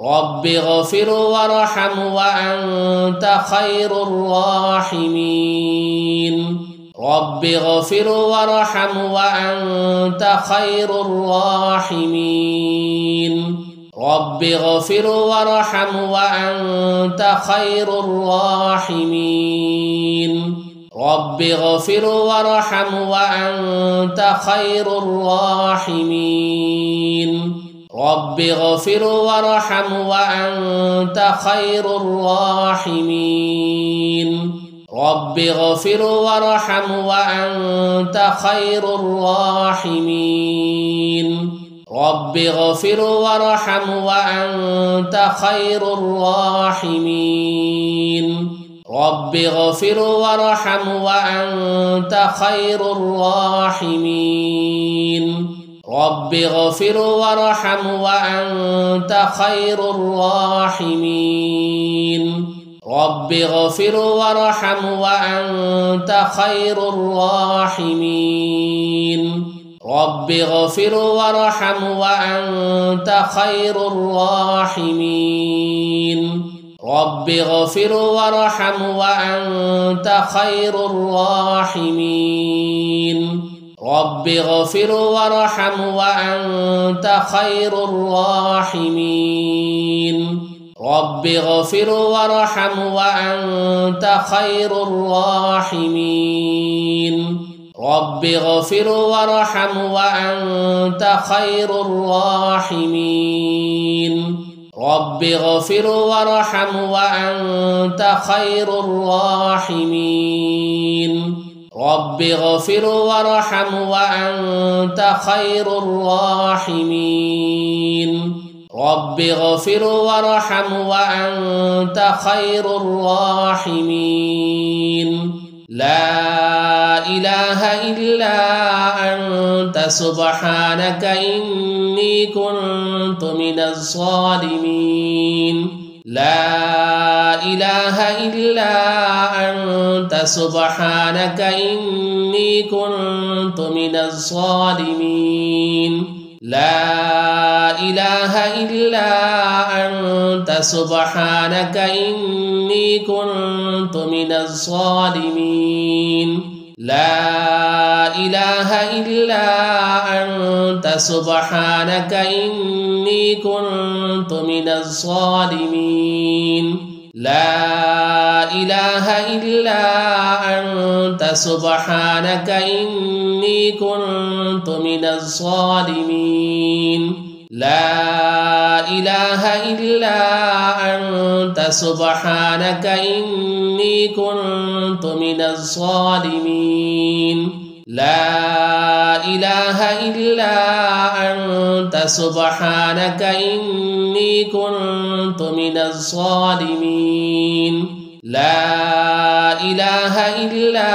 رب اغفر وارحم وأنت خير الراحمين رب اغفر وارحم وأنت خير الراحمين رب اغفر وارحم وأنت خير الراحمين رب اغفر وارحم وأنت خير الراحمين رب اغفر وارحم وأنت خير الراحمين رب اغفر وارحم وأنت خير الراحمين رب اغفر وارحم وأنت خير الراحمين رب اغفر وارحم وأنت خير الراحمين رب اغفر وارحم وأنت خير الراحمين رب اغفر وارحم وأنت خير الراحمين رب اغفر وارحم وأنت خير الراحمين رب اغفر وارحم وأنت خير الراحمين رب اغفر وارحم وأنت خير الراحمين رب اغفر وارحم وأنت خير الراحمين رب اغفر وارحم وأنت خير الراحمين رب اغفر وارحم وأنت خير الراحمين رب اغفر وارحم وأنت خير الراحمين رب اغفر وارحم وأنت خير الراحمين لا إله إلا أنت سبحانك إني كنت من الظالمين لا إله إلا أنت سبحانك إني كنت من الظالمين لا إله إلا أنت سبحانك إني كنت من الظالمين لا إله إلا أنت سبحانك إني كنت من الظالمين لا إله إلا أنت سبحانك إني كنت من الظالمين لا إله إلا أنت سبحانك إني كنت من الظالمين لا إله إلا أنت سبحانك إني كنت من الظالمين لا إله إلا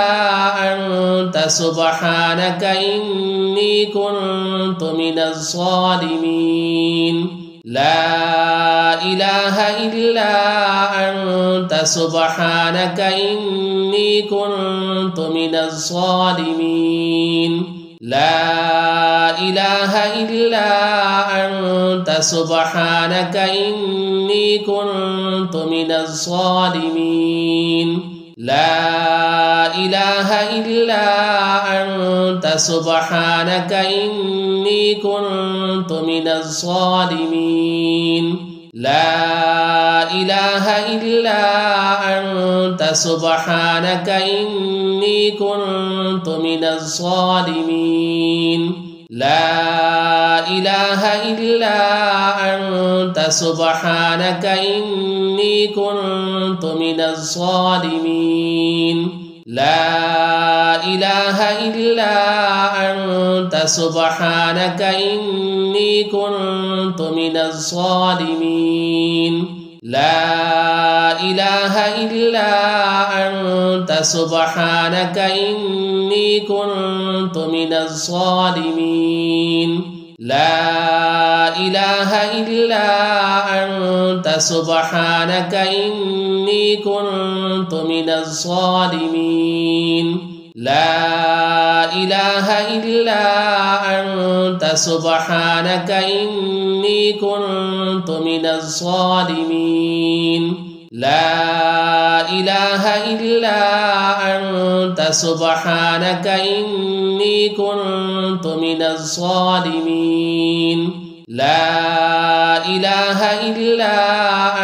أنت سبحانك إني كنت من الظالمين لا إله إلا أنت سبحانك إني كنت من الظالمين لا إله إلا أنت سبحانك إني كنت من الظالمين لا إله إلا أنت سبحانك إني كنت من الظالمين لا إله إلا أنت سبحانك إني كنت من الظالمين لا إله إلا أنت سبحانك إني كنت من الظالمين لا إله إلا أنت سبحانك إني كنت من الظالمين لا إله إلا أنت سبحانك إني كنت من الظالمين لا إله إلا أنت سبحانك إني كنت من الظالمين لا إله إلا أنت سبحانك إني كنت من الظالمين لا إله إلا أنت سبحانك إني كنت من الظالمين لا إله إلا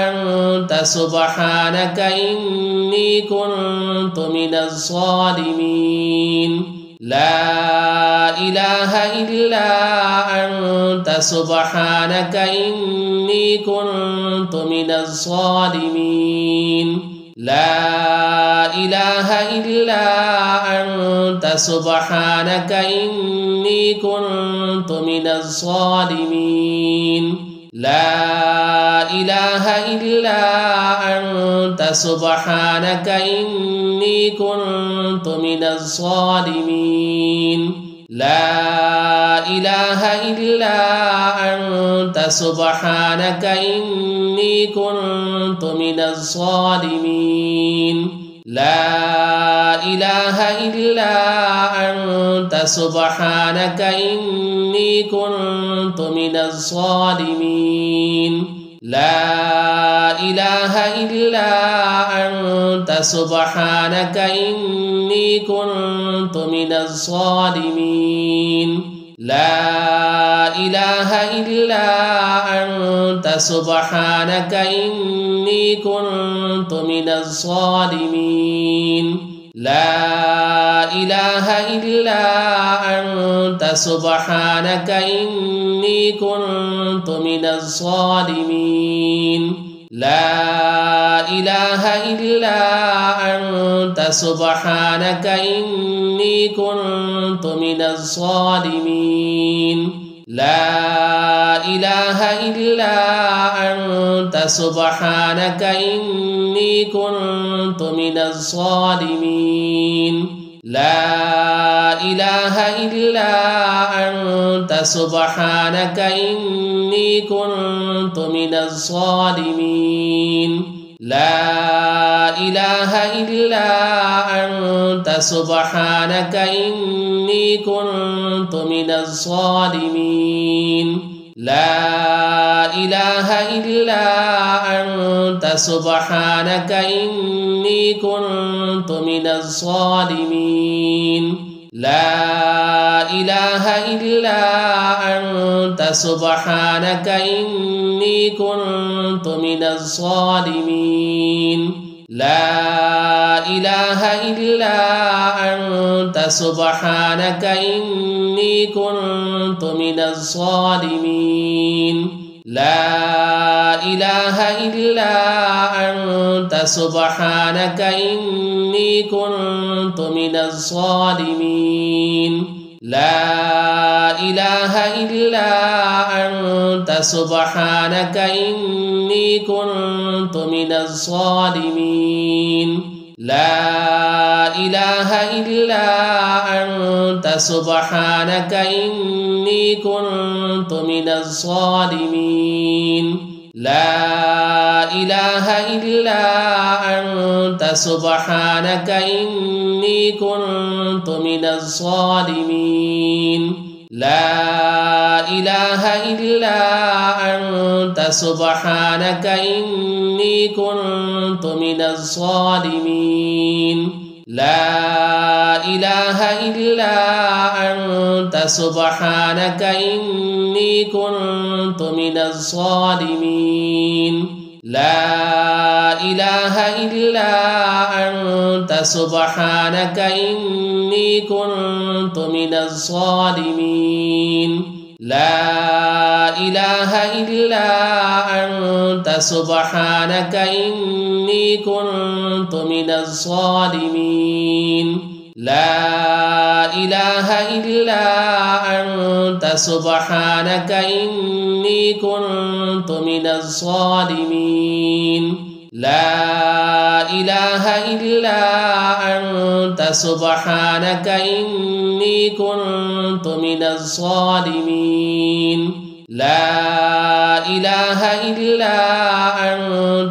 أنت سبحانك إني كنت من الظالمين لا إله إلا أنت سبحانك إني كنت من الظالمين لا إله إلا أنت سبحانك إني كنت من الظالمين لا إله إلا أنت سبحانك إني كنت من الظالمين لا إله إلا أنت سبحانك إني كنت من الظالمين لا إله إلا أنت سبحانك إني كنت من الظالمين لا إله إلا أنت سبحانك إني كنت من الظالمين لا إله إلا أنت سبحانك إني كنت من الظالمين لا إله إلا أنت سبحانك إني كنت من الظالمين لا إله إلا أنت سبحانك إني كنت من الظالمين لا إله إلا أنت سبحانك إني كنت من الظالمين لا إله إلا أنت سبحانك إني كنت من الظالمين لا إله إلا أنت سبحانك إني كنت من الظالمين لا إله إلا أنت سبحانك إني كنت من الظالمين لا إله إلا أنت سبحانك إني كنت من الظالمين لا إله إلا أنت سبحانك إني كنت من الظالمين لا إله إلا أنت سبحانك إني كنت من الظالمين لا إله إلا أنت سبحانك إني كنت من الظالمين لا إله إلا أنت سبحانك إني كنت من الظالمين لا إله إلا أنت سبحانك إني كنت من الظالمين لا إله إلا أنت سبحانك إني كنت من الظالمين لا إله إلا أنت سبحانك إني كنت من الظالمين لا إله إلا أنت سبحانك إني كنت من الظالمين لا إله إلا أنت سبحانك إني كنت من الظالمين لا إله إلا أنت سبحانك إني كنت من الظالمين لا إله إلا أنت سبحانك إني كنت من الظالمين لا إله إلا أنت